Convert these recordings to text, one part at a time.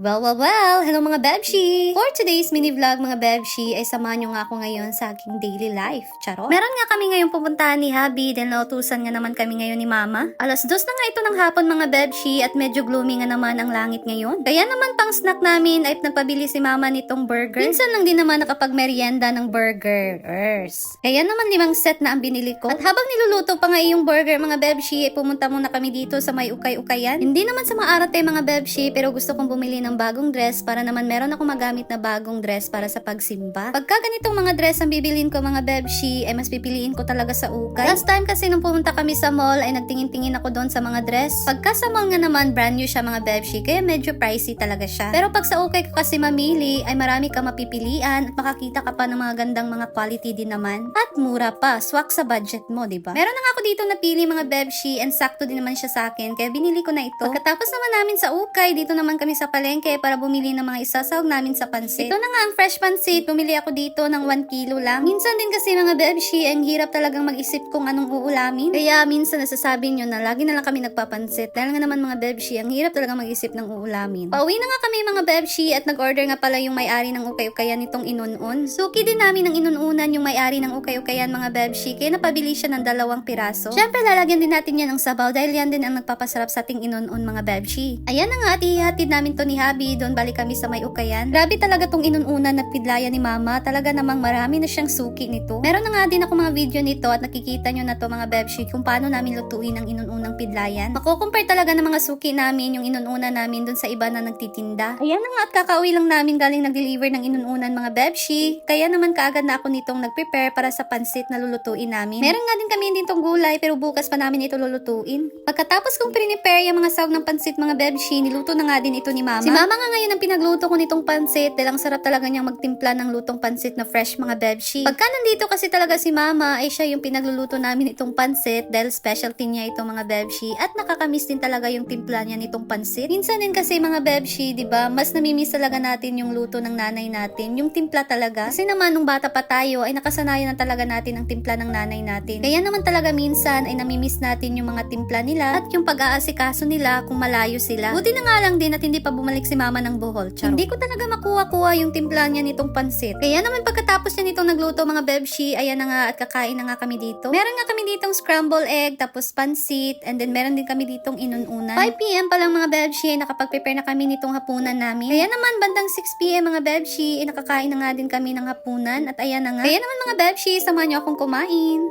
Well, hello mga Bebshi! For today's mini vlog mga Bebshi, ay samahan nyo nga ako ngayon sa aking daily life. Charot! Meron nga kami ngayong pupuntahan ni Habi, then nautusan nga naman kami ngayon ni Mama. 2:00 na nga ito ng hapon mga Bebshi, at medyo gloomy nga naman ang langit ngayon. Kaya naman pang snack namin ay nagpabili si Mama nitong burger. Minsan lang din naman nakapagmerienda ng burgers. Kaya naman 5 set na ang binili ko. At habang niluluto pa nga yung burger mga Bebshi, ay pumunta muna kami dito sa may ukay-ukayan. Hindi naman sa maarate mga Bebshi, pero gusto kong bumili ng bagong dress para naman meron ako magamit na bagong dress para sa pagsimba. Pagka ganitong mga dress ang bibilin ko mga Bebshi, ay mas pipiliin ko talaga sa ukay. Last time kasi nung pumunta kami sa mall ay nagtingin-tingin ako doon sa mga dress. Pagka sa mall nga naman brand new siya mga Bebshi, kaya medyo pricey talaga siya. Pero pag sa ukay ko kasi mamili ay marami ka mapipilian at makakita ka pa ng mga gandang mga quality din naman. At mura pa, swak sa budget mo, diba? Meron na nga ako dito napili mga Bebshi and sakto din naman siya sa akin, kaya binili ko na ito. Pagkatapos naman namin sa ukay, dito naman kami sa palengke para bumili ng mga isasawag namin sa pansit. Ito na nga ang fresh pansit. Bumili ako dito ng 1 kilo lang. Minsan din kasi mga Bebshi, ang hirap talagang mag-isip kung anong uulamin. Kaya minsan nasasabi nyo na lagi na lang kami nagpapansit. Dahil nga naman mga Bebshi, ang hirap talagang mag-isip ng uulamin. Pauwi na nga kami mga Bebshi at nag-order nga pala yung may-ari ng ukay-ukayan nitong inunon. Suki din namin ng inununan yung may-ari ng ukay-ukayan mga Bebshi, kaya napabili siya ng 2 piraso. Syempre lalagyan din natin yan ng sabaw dahil yan din ang nagpapasarap sa ating inunon mga Bebshi. Ayan na nga at ihatid namin to ni Habi. Doon balik kami sa may ukayan. Grabe talaga tong inununan na pidlaya ni Mama. Talaga namang marami na siyang suki nito. Meron na nga din ako mga video nito at nakikita nyo na to mga Bebshi kung paano namin lutuin ang inununang pidlayan. Mako-compare talaga ng mga suki namin yung inununan namin doon sa iba na nagtitinda. Ayan na nga at kakauwi lang namin galing nag-deliver ng inununan mga Bebshi. Kaya naman kaagad na ako nitong nag-prepare para sa pansit na lulutuin namin. Meron nga din kami ditong gulay pero bukas pa namin ito lulutuin. Pagkatapos kong prepare yung mga sawag ng pansit mga Bebshi, niluto na nga din ito ni Mama. Si Mama nga ngayon ang pinagluto ko nitong pansit dahil ang sarap talaga niyang magtimpla ng lutong pansit na fresh mga Bebshi. Pagka nandito kasi talaga si Mama ay siya yung pinagluluto namin itong pansit dahil specialty niya itong mga Bebshi at nakakamiss din talaga yung timpla niya nitong pansit. Minsan din kasi mga Bebshi, di ba, mas namimiss talaga natin yung luto ng nanay natin, yung timpla talaga. Kasi naman nung bata pa tayo ay nakasanayan na talaga natin ang timpla ng nanay natin. Kaya naman talaga minsan ay namimiss natin yung mga timpla nila at yung pag-aasikaso nila kung malayo sila. Buti na nga lang din at hindi pa bumalik si Mama ng Bohol. Charot. Hindi ko talaga makuha-kuha yung timpla niya nitong pansit. Kaya naman pagkatapos niya nitong nagluto mga Bebshi, ayan na nga at kakain na nga kami dito. Meron nga kami ditong scramble egg, tapos pansit, and then meron din kami ditong inununan. 5 PM pa lang mga Bebshi ay nakapag-prepare na kami nitong hapunan namin. Kaya naman bandang 6 PM mga Bebshi ay nakakain na nga din kami ng hapunan at ayan na nga. Kaya naman mga Bebshi, samahan niyo akong kumain.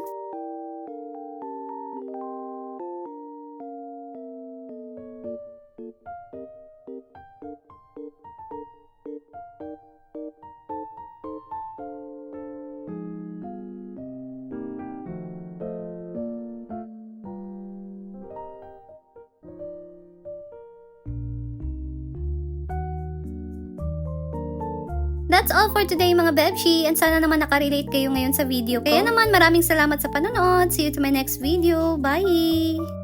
That's all for today mga Bebshi, and sana naman nakarelate kayo ngayon sa video ko. Kaya naman maraming salamat sa panonood. See you to my next video. Bye!